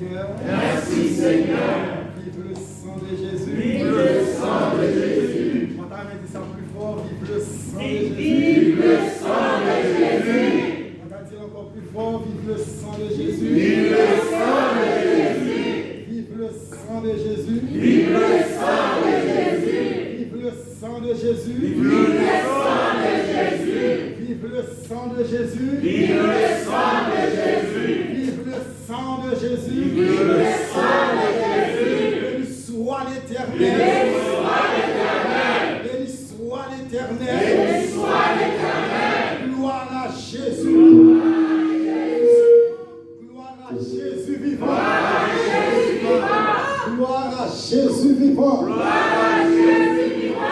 Seigneur. Merci Seigneur. Vive le sang de Jésus. Vive le sang de Jésus. On t'a dit ça plus fort. Vive le sang de Jésus. Vive le sang de Jésus. On t'a dit encore plus fort. Vive le sang de Jésus. Vive le sang de Jésus. Vive le sang de Jésus. Vive le sang de Jésus. Vive le sang de Jésus. Vive le sang de Jésus. Vive le sang de Jésus. Vive le sang de Jésus. Vive le sang de Jésus. Vive le sang de Jésus. Béni soit l'Éternel. Béni soit l'Éternel. Béni soit l'Éternel. Béni soit l'Éternel. Gloire à Jésus. Gloire à Jésus vivant. Gloire à Jésus vivant. Gloire à Jésus vivant.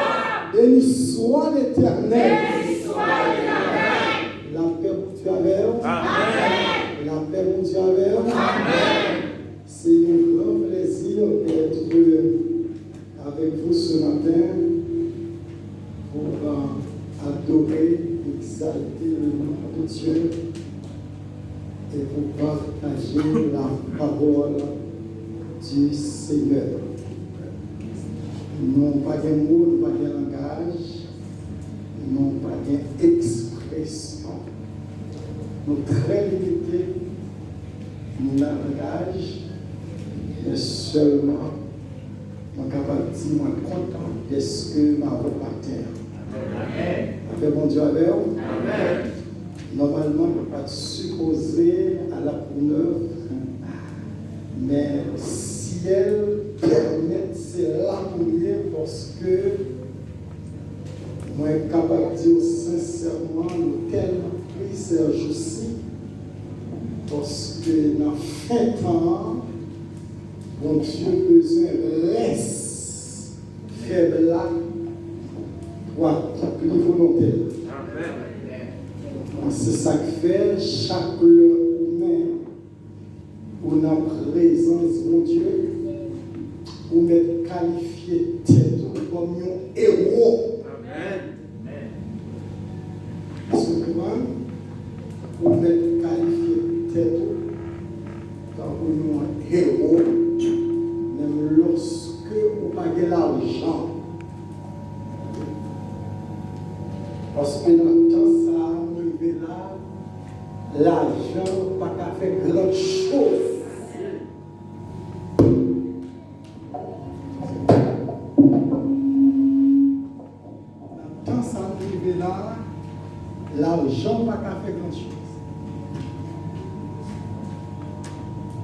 Béni soit l'Éternel. Béni soit l'Éternel. La paix pour Dieu avec vous. Amen. La paix pour Dieu avec vous. Amen. C'est un grand plaisir d'être avec vous ce matin pour adorer, exalter le nom de Dieu et pour partager la parole du Seigneur. Nous n'avons pas de mots, nous n'avons pas de langage, nous n'avons pas d'expression. Nous sommes très limités, nous avons un langage, mais seulement, je suis capable de dire, je suis content de ce que ma voix matin. Amen. Avec mon Dieu avec vous. Amen. Normalement, je ne peux pas supposer à la preuve, mais si elle permet, c'est là pour lui, parce que moi, je suis capable de dire sincèrement, nous tellement pris ce jour-ci, parce que dans fin de temps, mon Dieu besoin laisse faible là pour accomplir volonté. C'est ça que fait chaque heure ou même où dans la présence de mon Dieu, ou m'être qualifié tête comme un héros. Amen. Parce que ou m'être qualifié tête comme un héros, même lorsque vous payez l'argent. Parce que dans le temps, ça arrive là, l'argent n'a pas fait grand chose. Dans le temps, ça arrive là, l'argent n'a pas fait grand chose.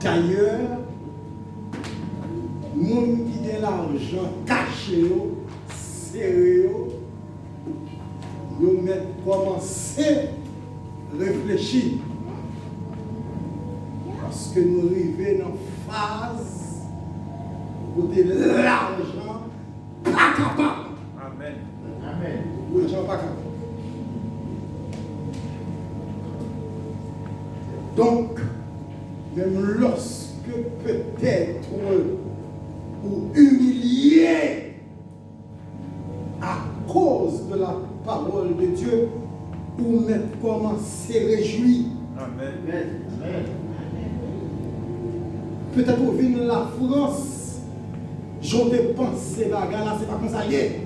D'ailleurs, les gens qui ont l'argent caché, serré, nous mettons commencer à réfléchir. Parce que nous arrivons dans une phase où l'argent pas capable. Amen. Amen. L'argent pas capable. Donc, même lorsque peut-être ou humilié à cause de la parole de Dieu, ou même commencer à réjouir. Amen. Amen. Peut-être vous venez de la France, j'en ai pensé, bagarre là, c'est pas comme ça y est.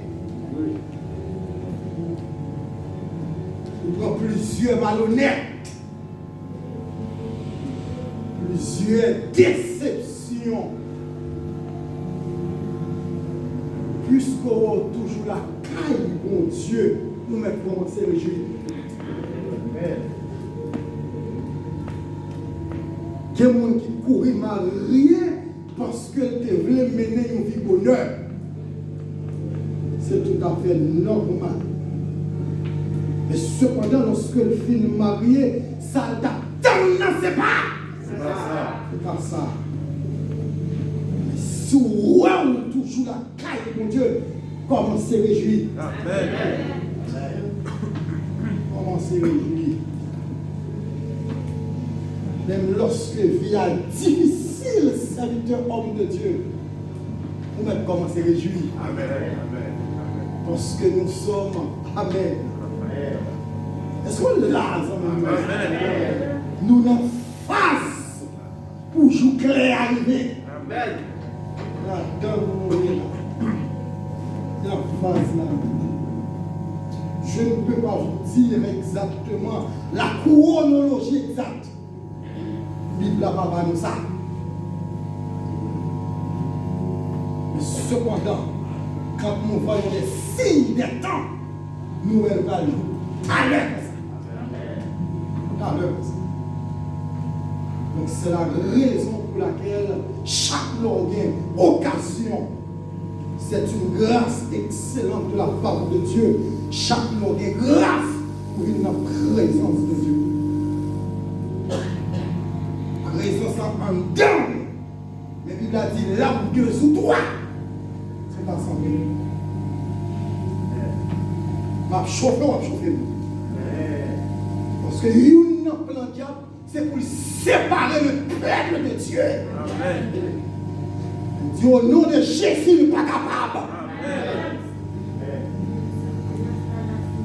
Vous prenez plusieurs malhonnêtes, plusieurs déceptions. Puisqu'on a toujours la caille, bon Dieu, nous mettons commencer à réjouir. Amen. Il y a des gens qui courent mariés parce qu'ils voulaient mener une vie bonheur. C'est tout à fait normal. Mais cependant, lorsque le film marié, ça t'attend, c'est pas. C'est pas ça. C'est pas ça. Mais si on a toujours la caille de mon Dieu, comment se réjouir? Amen. Comment se réjouir? Même lorsque vie est difficile, serviteur homme de Dieu, on va commencer à réjouir. Amen. Amen. Parce que nous sommes. Amen. Amen. Est-ce qu'on l'a, Amen. nous en face pour jouer clair arriver. Amen. Là-dedans, nous sommes là. La phase là. Je ne peux pas vous dire exactement la chronologie exacte. La Bible n'a pas nous ça. Mais cependant, quand nous voyons les signes des temps, nous allons à l'heure ça. À l'heure ça. Donc c'est la raison pour laquelle chaque organe, occasion, c'est une grâce excellente de la part de Dieu. Chaque organe, grâce pour une présence de Dieu. Présence en dedans. Mais Bible a dit là où Dieu est sous toi. C'est pas sans Dieu. Ma chauffer. Parce que une plan diable, c'est pour séparer le peuple de Dieu. Amen. Dieu au nom de Jésus, il n'est pas capable. Amen.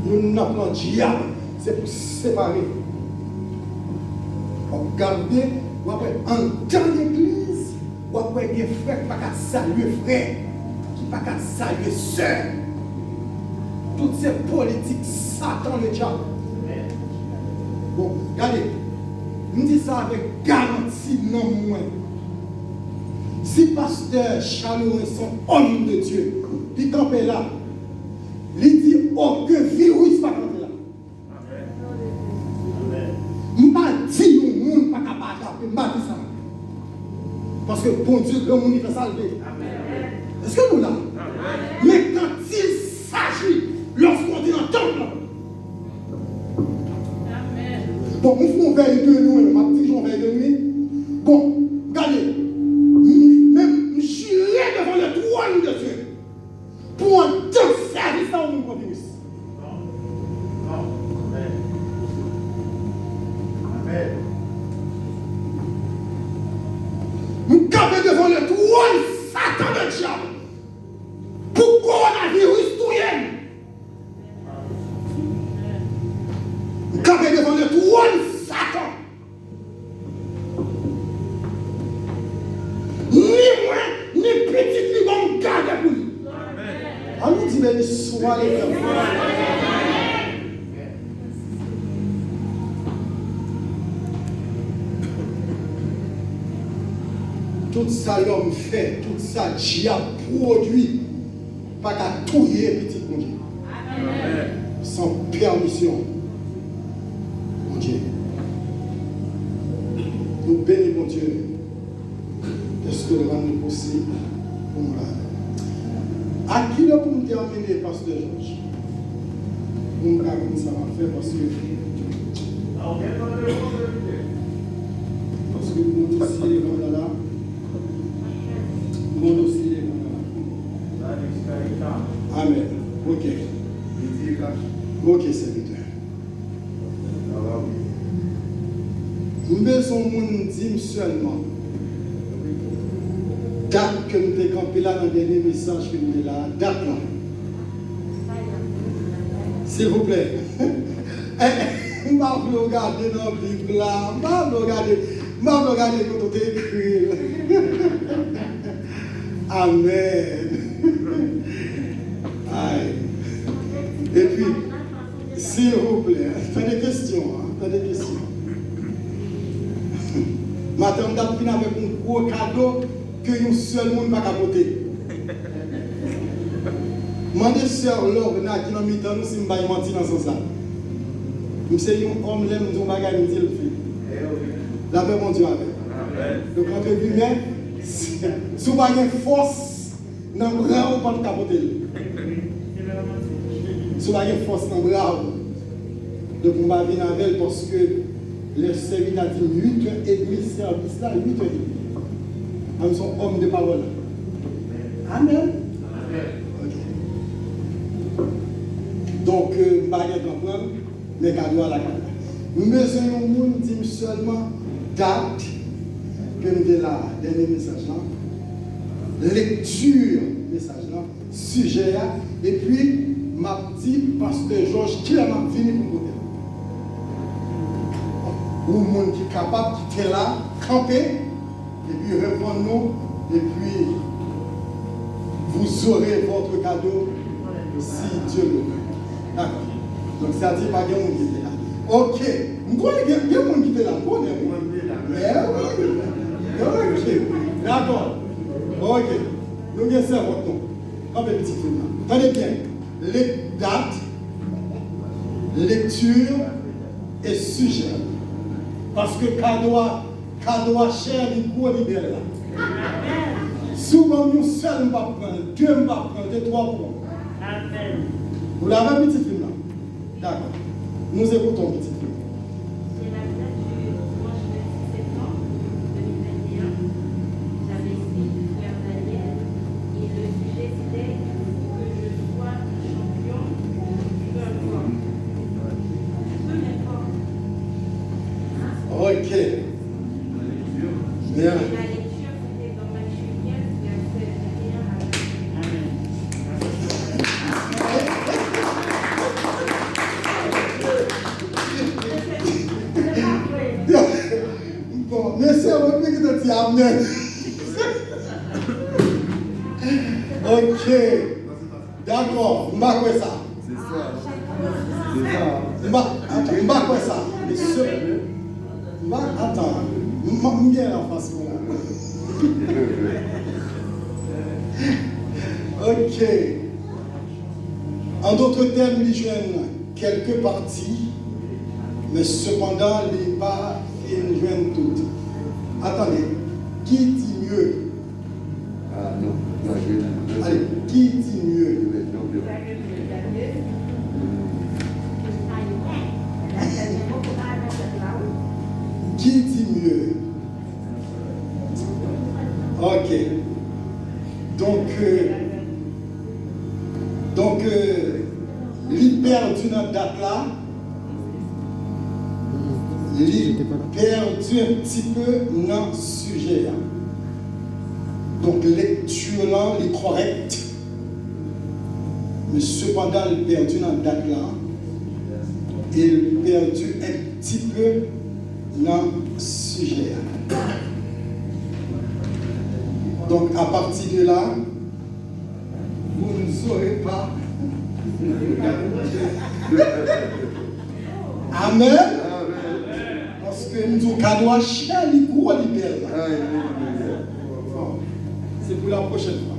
Nous n'avons pas diable, c'est pour séparer. Regardez, vous avez dans l'église, vous avez des frères qui ne peuvent pas saluer frère, qui ne peuvent pas saluer sœur. Toutes ces politiques, Satan le diable. Bon, regardez, nous disons ça avec garantie, non moins. Si pasteur Chaloin sont homme de Dieu, puis campé là, il dit aucun virus pas rentrer là. Je ne pas dire que le monde pas capable d'attraper, je ne pas dire ça. Parce que bon Dieu, le monde il fait salver. Est-ce que nous là? Mais quand il s'agit, lorsqu'on est dans le temple, bon, nous faisons veille de nuit, ma petite journée veille de nuit. Bon, regardez, même j'irai devant le trône de Dieu pour un temps service dans mon virus. Amen. Nous camper devant le trône, Satan le diable, pour coronavirus tout yen. Nous camper devant le trône, Satan. Ni moi, ni petit, ni bon garde pour lui. On nous dit, béni soit les frères. Tout ça l'homme fait, tout ça diable produit, pas qu'à touiller petit mon Dieu. Amen. Sans permission. Mon Dieu. Nous bénissons mon Dieu. Est-ce que le rendre possible pour nous là? À qui là pour nous terminer, Pasteur Georges? Pour nous raconter ça va faire parce que mon dossier est là. Mon dossier est là. Amen. Ok. Ok, serviteur. Nous besoin de monde dire seulement. Date que nous avons campé là dans le dernier message que nous avons là. Date là. S'il vous plaît. Je ne vais pas regarder dans la Bible là. Je ne vais pas regarder quand on écrit. Amen. Aïe. Et puis, s'il vous plaît, faites des questions. Faites des questions. Maintenant, on a fini avec un gros cadeau que un seul monde n'a pas capoté. Mandez sœur Lorna qui n'a mis dans nous si je vais mentir dans ce sens. Nous sommes un homme, nous sommes un nous dit le fait. La paix, mon Dieu, avec. Donc, entre guillemets, si vous n'avez pas de force, dans le bras, vous ne pouvez pas capoter. Si vous n'avez pas de force dans le bras, donc on va venir avec elle parce que le service a dit 8h30 service là, 8h30. Nous sommes hommes de parole. Amen. Ok. Donc, je ne vais pas comprendre, mais cadeau à la carte. Nous besoin de monde dit seulement date que nous avons là, dernier message là, lecture message là, sujet là, et puis ma petite pasteur Georges qui a fini pour nous. Ou monde qui est capable de là, camper, et puis répondre-nous, et puis vous aurez votre cadeau si Dieu le veut. D'accord. Donc ça dit pas qu'il y a un qui était là. Ok. Vous connaissez bien le monde qui était là. Vous connaissez. Ok. D'accord. Ok. Nous avons ça votre nom. Comme un petit film là. Tenez bien. Les dates, lecture et sujet. Parce que cadeau cher, il court libéré là. Souvent, nous seuls ne pas prendre, deux ne pas prendre, deux, trois pour. Vous l'avez un petit film là. D'accord. Nous écoutons un petit film. C'est la date du dimanche 26 septembre 2021. J'avais écrit du frère Daniel et le sujet c'était que je sois champion, peu importe. Peu importe. Ok. Bien. Et la lecture c'était dans Matthieu 15, verset 21 à 28. Bon, mais c'est votre qui te dit amen. Ok. D'accord. Je ne sais pas ça. C'est ça. C'est ça. Je ne sais pas ça. Mais ce. Attends. Je ne sais pas la façon là. Ok. En d'autres termes, ils joignent quelques parties, mais cependant, ils ne pas joignent toutes. Attendez, qui dit mieux? Ah non, je Allez, qui dit mieux? Qui dit mieux? Ok. Donc, il perdu dans date là. Il perdu un petit peu dans le sujet là. Donc, lecture là, il est correct. Mais cependant, il perdu dans date là. Il perdu un petit peu dans le sujet là. Donc, à partir de là, vous ne saurez pas. Amen. Parce que nous avons cadeau cher, il court libérer. C'est pour la prochaine fois.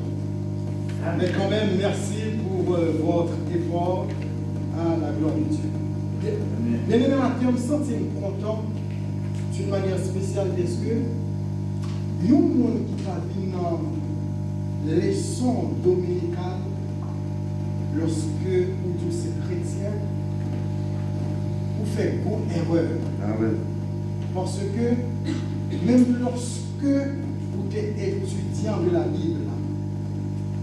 Mais quand même, merci pour votre effort à la gloire de Dieu. Bien aimé Mathieu, je me sens content d'une manière spéciale parce que il y a un monde qui va venir dans les leçons dominicales lorsque vous êtes chrétien, vous faites une erreur. Amen. Parce que même lorsque vous êtes étudiant de la Bible,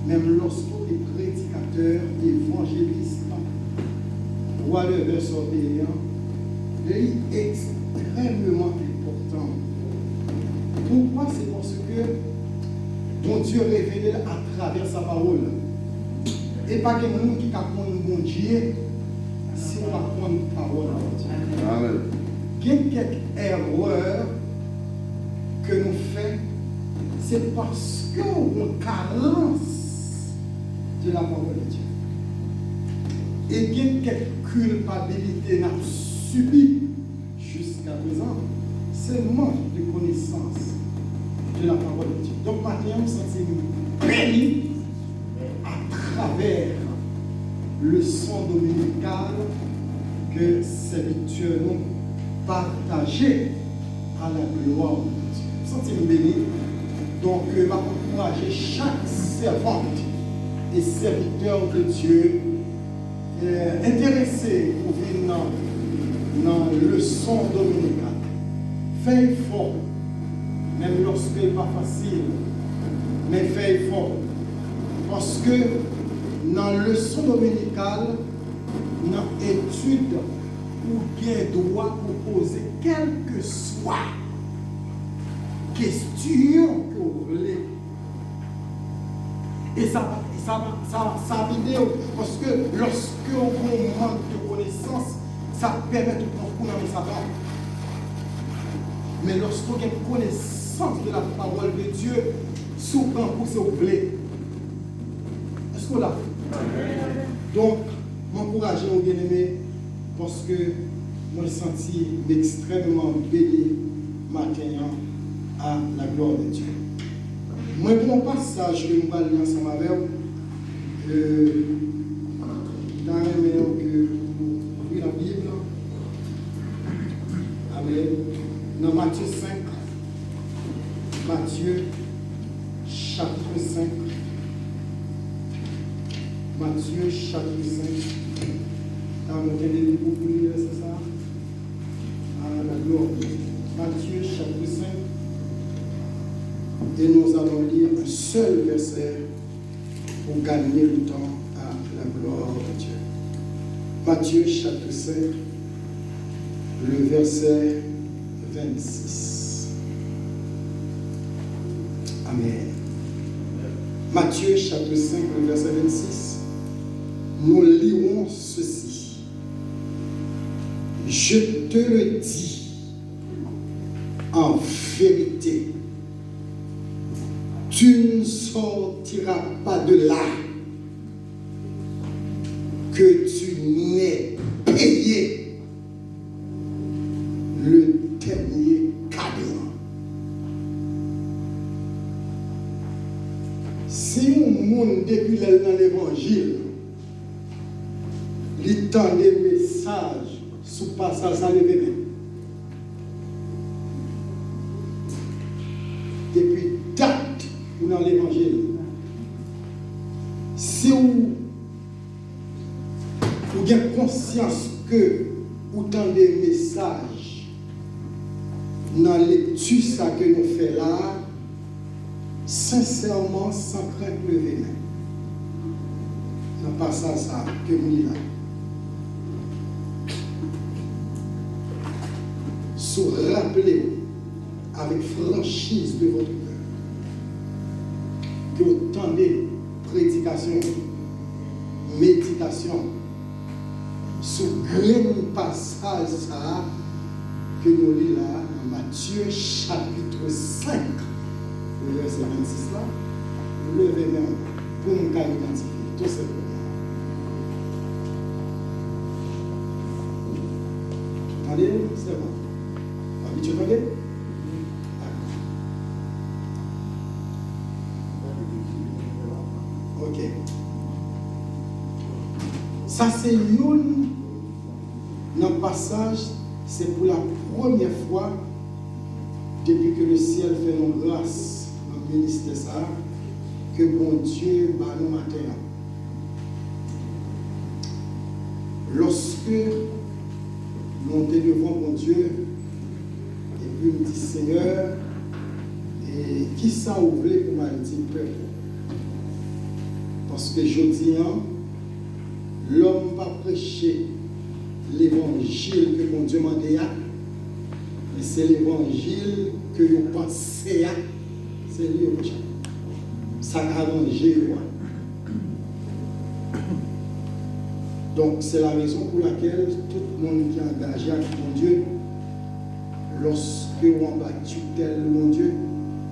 même lorsque vous êtes prédicateur, évangéliste, roi de verset est extrêmement important. Pourquoi? C'est parce que mon Dieu révélé à travers sa parole. Et pas que monde qui apprend mon Dieu si on apprend une parole de Dieu. Amen. Il y a quelques erreurs que nous faisons, c'est parce qu'on carence de la parole de Dieu. Et il y a quelques culpabilités qu'on a subies jusqu'à présent, c'est manque de connaissance de la parole de Dieu. Donc maintenant, nous sommes bénis à travers le son dominical que serviteurs nous partager à la gloire de Dieu. Nous sommes bénis. Donc, je vais encourager chaque servante et serviteur de Dieu intéressé pour venir dans le son dominical. Fais effort, même lorsque ce n'est pas facile, mais fais effort. Parce que dans le leçon dominicale, dans l'étude, ou bien droit pour poser quelle que soit question que vous voulez. Et ça vidéo, parce que lorsque on manque de connaissances, ça permet de comprendre dans sa langue. Mais lorsqu'on a connaissance de la la parole de Dieu sous plan pour ce que vous voulez. Est-ce qu'on l'a? Donc, m'encourager aux bien-aimés parce que moi, je senti extrêmement béni matin à la gloire de Dieu. Moi, pour mon passage que nous parlons ensemble avec vous, dans la meilleure que vous ouvrez la Bible, Amen. Dans Matthieu 5, Matthieu chapitre 5, Matthieu chapitre 5, dans le téléphone pour vous lire, c'est ça? À la gloire. Matthieu chapitre 5, et nous allons lire un seul verset pour gagner le temps à la gloire de Dieu. Matthieu chapitre 5, le verset 26. Amen. Matthieu chapitre 5, le verset 26. Nous lirons ceci. Je te le dis en vérité, tu ne sortiras pas de là que tu n'aies payé le dernier cadeau. Si un monde depuis dans l'évangile, il tend des messages sous passage à l'événement. Depuis date ou dans l'évangile, si vous avez conscience que vous tendez des messages dans les lecture ça que nous faisons là, sincèrement, sans crainte le venin. Dans le passage ça que nous lisons là. Rappelez-vous avec franchise de votre cœur que vous tendez prédication, méditation sur le passage ça que nous lisons là dans Matthieu chapitre 5, le verset 26 là, levez-nous pour nous identifier tout simplement. Attendez, c'est bon. Tu connais? Ok. Ça c'est un passage, c'est pour la première fois depuis que le ciel fait nos grâces dans le ministère ça, que bon Dieu va nous matin. Lorsque nous sommes devant bon Dieu, et puis me dit Seigneur, et qui ça ouvre pour m'a dit peuple? Parce que je dis, l'homme va prêcher l'évangile que mon Dieu m'a dit, mais c'est l'évangile que vous pensez, c'est lui au prochain. Ça a arrangé. Donc c'est la raison pour laquelle tout le monde qui est engagé avec mon Dieu, lorsque on va tutelle mon Dieu,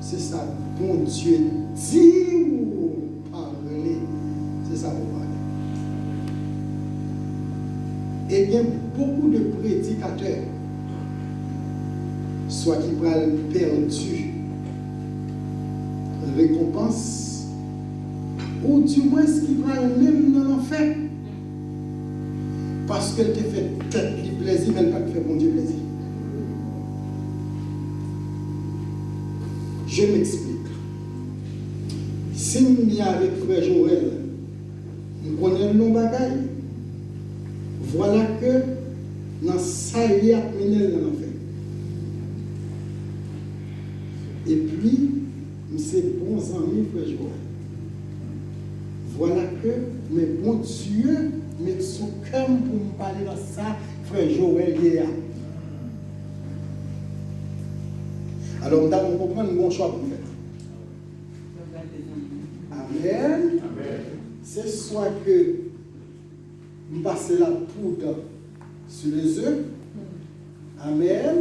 c'est ça, bon Dieu dit ou parler, c'est ça pour parler. Et il y a beaucoup de prédicateurs, soit qui prennent perdu récompense, ou du moins qui prennent même dans l'enfer, parce qu'elle te fait tête du plaisir, mais elle ne pas te faire bon Dieu plaisir. Je m'explique. Si nous sommes avec frère Joël, nous connaissons nos bagailles. Voilà que dans ça il y a mené dans l'enfer. Et puis, c'est bons amis frère Joël. Voilà que mes bons Dieu mettent son cœur pour me parler dans ça, frère Joël hier. Alors, nous allons comprendre un bon choix pour faire. Amen. Amen. C'est soit que nous passons la poudre sur les œufs. Amen.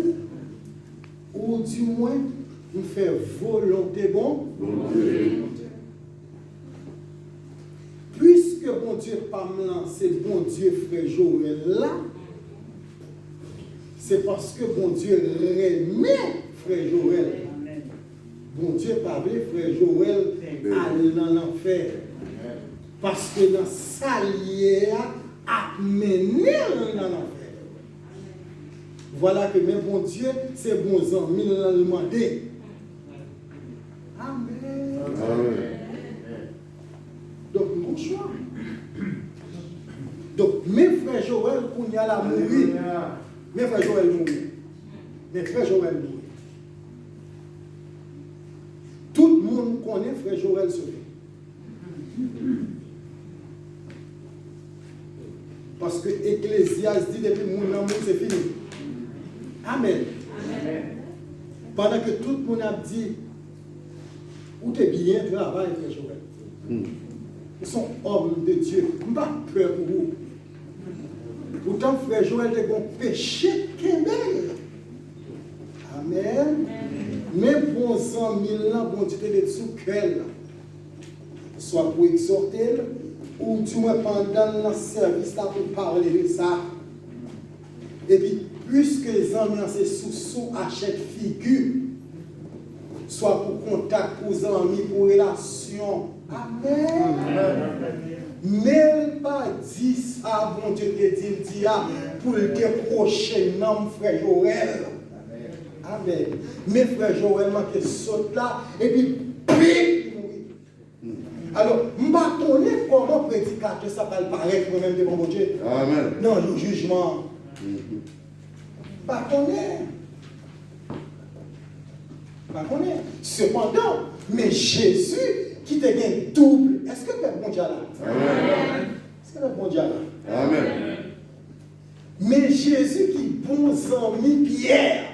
Ou du moins, nous fait volonté bon. Puisque bon Dieu pas me lancer, bon Dieu frère Joël là, c'est parce que bon Dieu remet frère Joël. Bon Dieu pas voulu frère Joël aller dans l'enfer. Parce que dans sa lière a mené dans l'enfer. Voilà que même bon Dieu, c'est bon ami, il l'a demandé. Amen. Donc, mon choix. Donc, mes frères Joël, qu'on y a la mourir. Mes frères Joël mourir. Mes frères Joël mourir. Tout le monde connaît frère Joël sauvé. Parce que Ecclésiaste dit depuis mon amour, c'est fini. Amen. Amen. Pendant que tout le monde a dit, où tu es bien travail, frère Joël. Ils sont hommes de Dieu. Je n'ai pas peur pour vous. Pourtant, frère Joël, tu as un péché qu'aimé. Amen. Mais bon sang, là, bon Dieu, tu es sous cœur. Soit pour exhorter, ou du moins pendant le service là pour parler de ça. Et puis, puisque les amis, c'est sous achète figure, soit pour contact, pour amis, pour relation. Amen. Mais pas dit ça, bon Dieu te dit, pour le décrocher, non, frère Joël. Amen. Mais frère Joël, qui saute là, et puis, bim! Alors, je ne sais pas comment prédicateur ça va paraître moi-même devant mon Dieu. Amen. Non, le jugement. Pas connaître. Pas connaître. Cependant, mais Jésus qui te gagne double. Est-ce que le bon Dieu là? Amen. Est-ce que le bon Dieu là? Amen. Mais Jésus qui bon ami Pierre,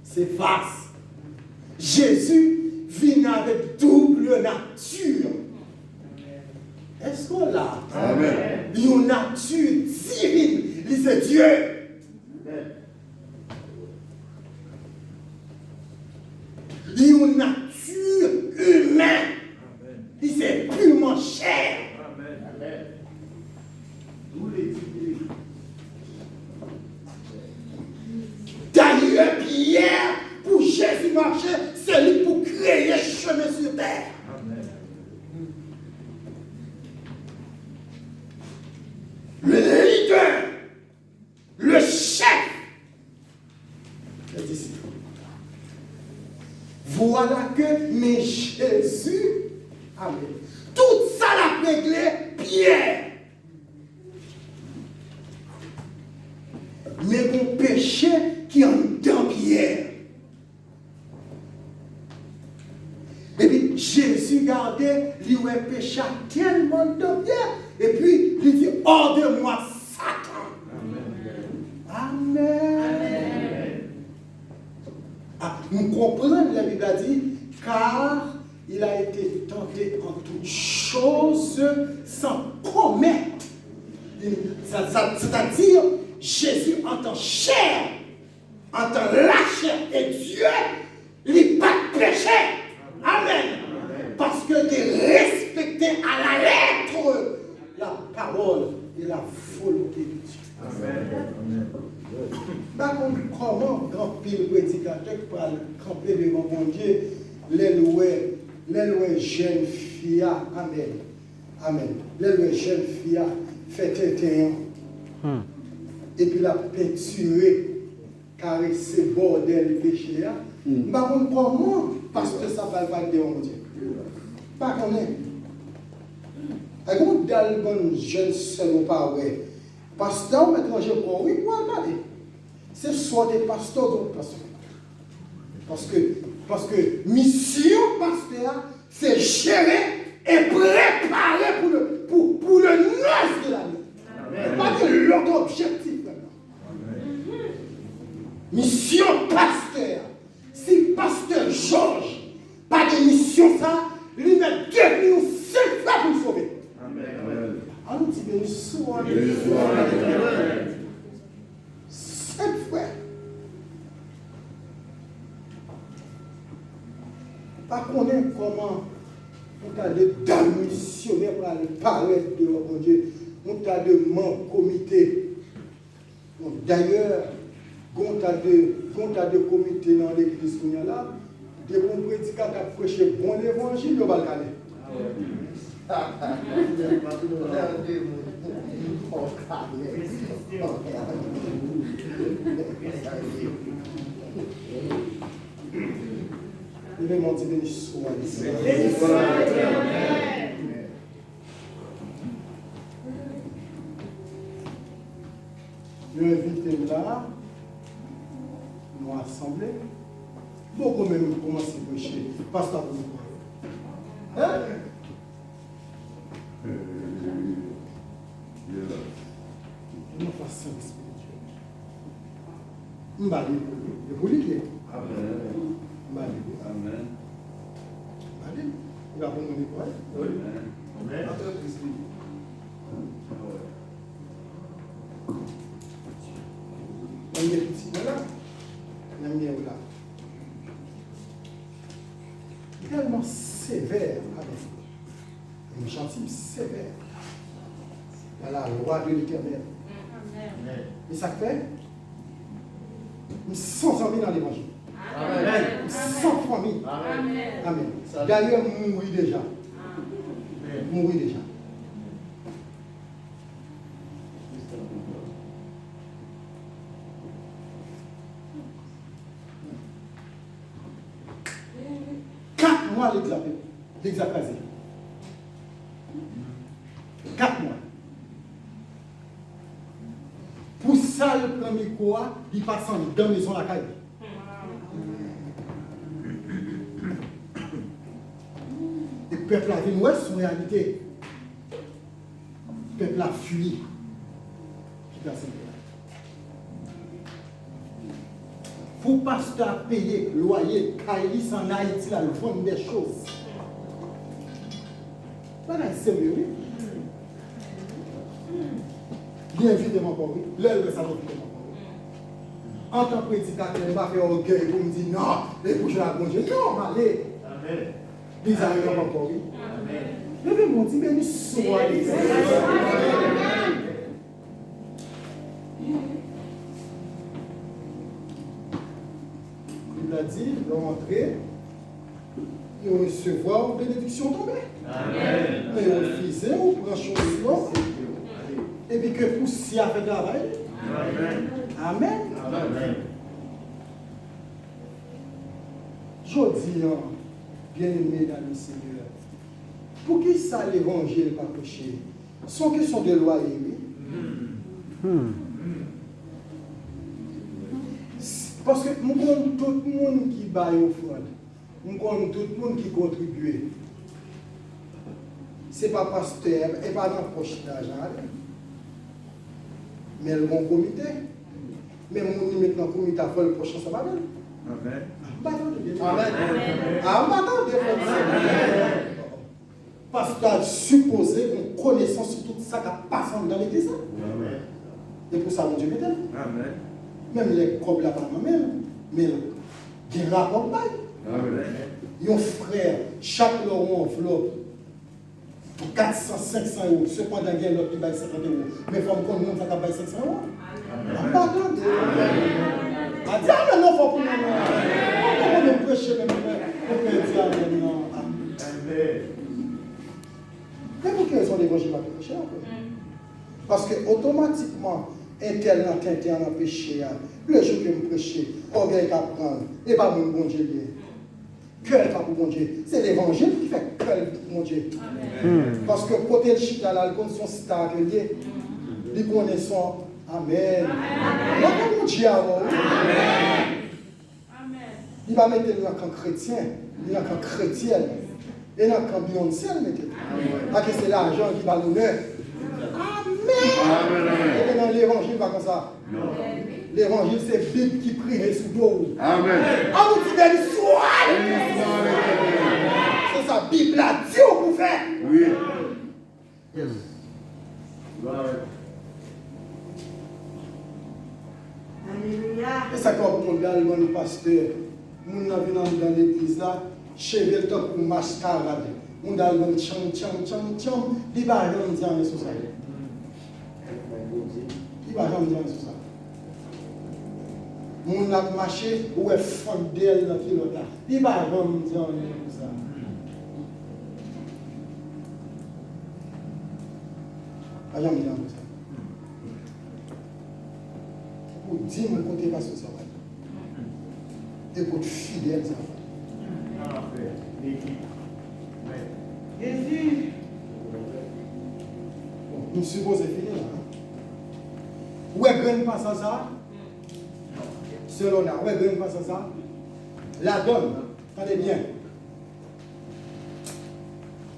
c'est face. Jésus vient avec double nature. Est-ce qu'on l'a? Amen. Une nature divine, c'est Dieu. Une nature humaine, c'est purement chair. D'ailleurs, Pierre, pour Jésus marcher, c'est lui pour créer chemin sur terre. Le leader, le chef, les disciples. Voilà que, mais Jésus, amen. Tout ça l'a réglé Pierre. Mais mon péché qui est dans Pierre. Et puis Jésus gardait, lui a péché tellement dans Pierre. Et puis il dit, hors de moi, Satan. Amen. Amen. Ah, nous comprenons, la Bible a dit, car il a été tenté en toutes choses sans commettre. C'est-à-dire, Jésus en tant chair, en tant la chair et Dieu, il n'est pas de péché. Amen. Parce que de respecter à la lettre la parole et la volonté de Dieu. Amen. Par contre, comment grand pile prédicateur peut camper devant mon Dieu, les jeune fille, amen. Amen. Les jeune fille fait 31 ans. Et puis la peinturé, caresser bordel péché. Par contre, comment parce que ça va pas devant mon Dieu. Pas qu'on est. Et quand dans jeune seul ou pas, ouais. Pasteur, étranger, oui, regardez. C'est soit des pasteurs ou des pasteurs. Parce que mission pasteur, c'est gérer et préparer pour le noce de l'année. Pas de l'autre objectif maintenant. Mission pasteur. Si pasteur Georges, pas de mission ça, lui-même devenu une seule fois pour nous sauver. Amen. Alors nous disons, nous soyons cette fois. Pas connaître comment on a de dames missionnaires pour aller parler de mon Dieu. On a de membres comité. D'ailleurs, on a de comités dans l'église qu'on a là. Des bons prédicateurs qui ont prêché bon évangile, on va le caler. Il va m'en dire béni soit. Je invite là, nous assembler. Beaucoup même commencer à prêcher. Pasteur, vous nous croyez. Hein? Nous faisons spirituel. Nous allons vous lire. Amen. Amen. Il va vous donner quoi? Amen. On est petit là. On est là. Tellement sévère avec un gentil sévère. À la loi de l'Éternel. Et ça fait 100 amis dans l'évangile. Amen. 100 familles. Amen. D'ailleurs, mourir déjà. Mourir déjà. Mois l'exacrasé. 4 mois. Pour ça, le premier quoi, il passe en dans la maison la caille. Le peuple a vu nous son réalité. Le peuple a fui. Pour pasteur payer loyer, Kailis en Haïti, là, le fond des choses. Voilà, c'est sérieux, oui. Bien évidemment, oui. L'heure de ça, en tant que prédicateur, il va faire orgueil pour me dire non, les bouches à bon Dieu. Non, allez. Amen. Ils arrivent encore, oui. Amen. Levez-moi, dis béni soit. Il a dit, ils vont entrer, ils vont recevoir une bénédiction tombée. Amen. Ils vont refuser, ou prendre chose. Et puis que pour s'y a fait travail. Amen. Amen. Amen. Je dis, bien-aimés dans le Seigneur, pour qui ça l'évangile pas prêché? Sans question de loi, oui. Parce que nous connaissons tout le monde qui bat au fraude. Nous connaissons tout le monde qui contribue. Ce n'est pas pasteur et pas dans le proche d'argent. Mais le bon comité. Mais nous mettons le comité à faire le prochain, ça va bien. Amen. Amen. Pasteur supposé une connaissance sur tout ça qui passe dans l'église. Et pour ça, mon Dieu, Amen. Même les cobles là, pas même, mais il y a un rapport. Il y a un frère, chaque euro enveloppe pour 400, 500 euros. Cependant, il y a l'autre qui paye 50 euros. Mais il faut qu'on nous ça paye 500 euros. Amen. Amen. Non, faut pour nous. On peut prêcher même. On peut dire Amen. Amen. Mais pour quelles raisons l'évangile va prêcher encore? Parce que automatiquement, Internet a péché. Le jour que je prêche, orgueil qu'à prendre. Et pas mon bon Dieu. Cœur pas pour mon Dieu. C'est l'évangile qui fait cœur pour mon Dieu. Parce que côté le chita là, le son star que lié, les connaissons. Amen. Mon Dieu. Amen. Il va mettre dans le camp chrétien, dans le camp chrétien, et dans le camp Beyoncé. Parce que c'est l'argent qui va l'honneur. Amen. Et dans l'évangile, pas comme ça. L'évangile, c'est la Bible qui prie sous l'eau. Amen. Ah, vous dites béni soit. C'est ça, la Bible a dit au pour faire. Oui. Yes. Alléluia. Et ça, quand on regarde le pasteur, nous avons dans l'église là, cheveux top pour mascarade. On a le cham, il va jamais dire sur ça. Il va jamais dire sur ça. On a marché où est fondel dans pilote là. Il va jamais dire sur ça. Il va jamais dire sur ça. Pour dire que côté pas sur ça. Et pour être fidèle ça. Jésus. Bon, nous supposons finir là. Où est grand pas ça? Selon là, où est grand pas ça? La donne, attendez bien.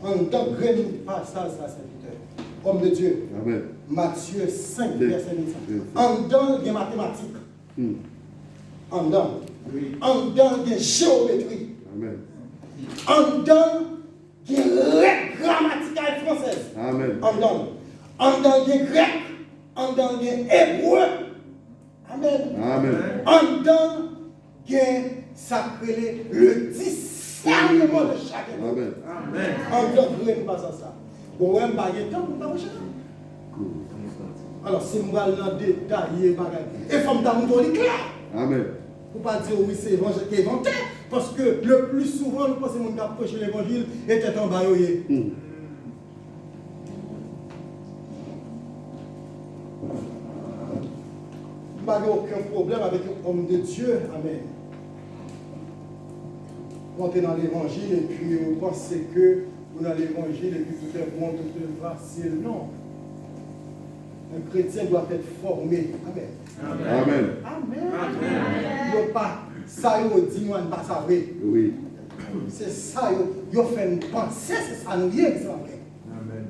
En tant que grand pas ça, serviteur. Homme de Dieu. Amen. Matthieu 5, verset 25. En dans les mathématiques. En dans. Les géométrie. Amen. En dans les règles grammaticales françaises. Amen. En dans les grecs. En dans les hébreux. Amen. Amen. En dans les sacré le discernement de chacun. Amen. Amen. En dans les pas ça. Bon, on va y temps pour pas rechercher. Alors, si nous allons dans le détail, et il faut que nous clair. Amen. Pour ne pas dire oui, c'est l'évangile qui est inventé. Parce que le plus souvent, nous pensons que nous avons prêché l'évangile était en bas. Nous n'avons aucun problème avec l'homme de Dieu. Amen. Quand on est dans l'évangile et puis on pense que on a l'évangile et puis tout est bon, tout est facile. Non. Un chrétien doit être formé. Amen. Amen. Amen. Il n'y a pas ça, il dit, nous ne pas savoir. Oui. C'est ça, il fait une pensée, c'est ça, nous y est. Amen.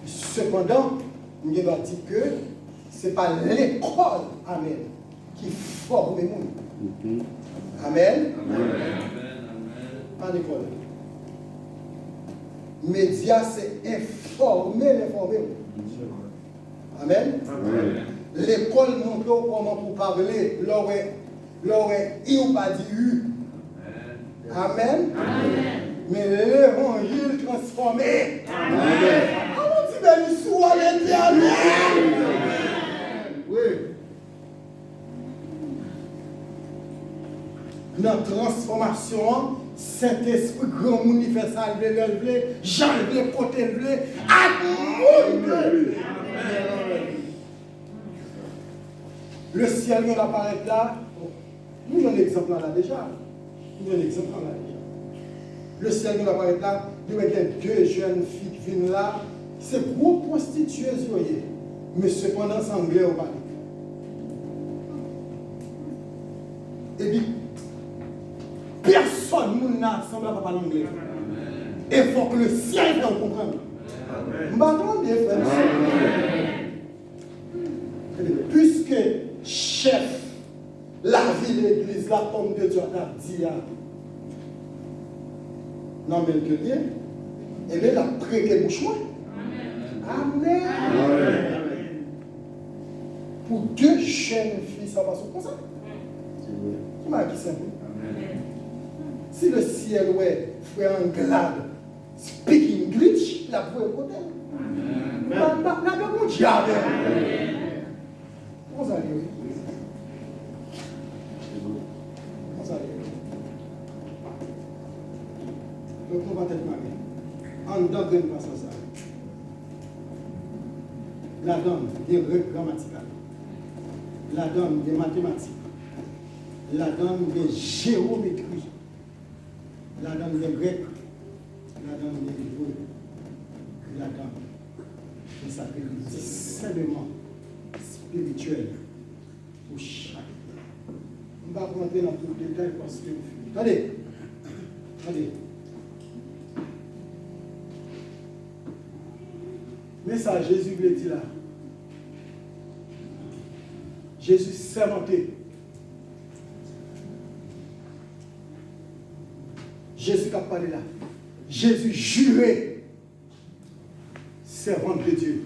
Cependant, nous doit dire que ce n'est pas l'école, amen, qui forme les gens. Amen. Pas l'école. Média, c'est informer l'informé. Amen. L'école montre comment pour parler, l'aurait I ou pas dit U. Amen. Mais l'évangile transformé. Amen. Comment tu vas lui souhaiter Amen. Oui. Notre transformation, Saint-Esprit, grand monde, il fait ça, il veut, Jean, il veut, côté, il veut, à monde. Le ciel vient d'apparaître là. Nous avons un exemple là déjà. Le ciel vient d'apparaître là. Il y a deux jeunes filles qui viennent là. C'est gros prostituées, mais cependant, c'est anglais au Mali. Et puis, personne n'a semblé pas parler anglais. Et il faut que le ciel vienne comprendre. M'attendez, frère. Puisque chef, la vie de l'église, la pomme de Dieu a dit, non, mais que Dieu, et bien, la prêté bouchon. Amen. Pour deux jeunes filles, ça va se comme ça. Qui m'a dit ça? Si le ciel, ouais, frère Anglade, speak English, la voix est côté. La pas diable. Comment ça arrive? Donc, on va être marié. En dedans, il pas ça. La donne des règles grammaticales. La donne des mathématiques. La donne des géométries. La donne des grecs. La donne des hébreux. La donne. Ça s'appelle le discernement spirituel pour chaque. On va rentrer dans tout le détail parce que. Attendez. Mais ça, Jésus le dit là. Jésus sermenté. Jésus qui a parlé là. Jésus juré. Servant de Dieu.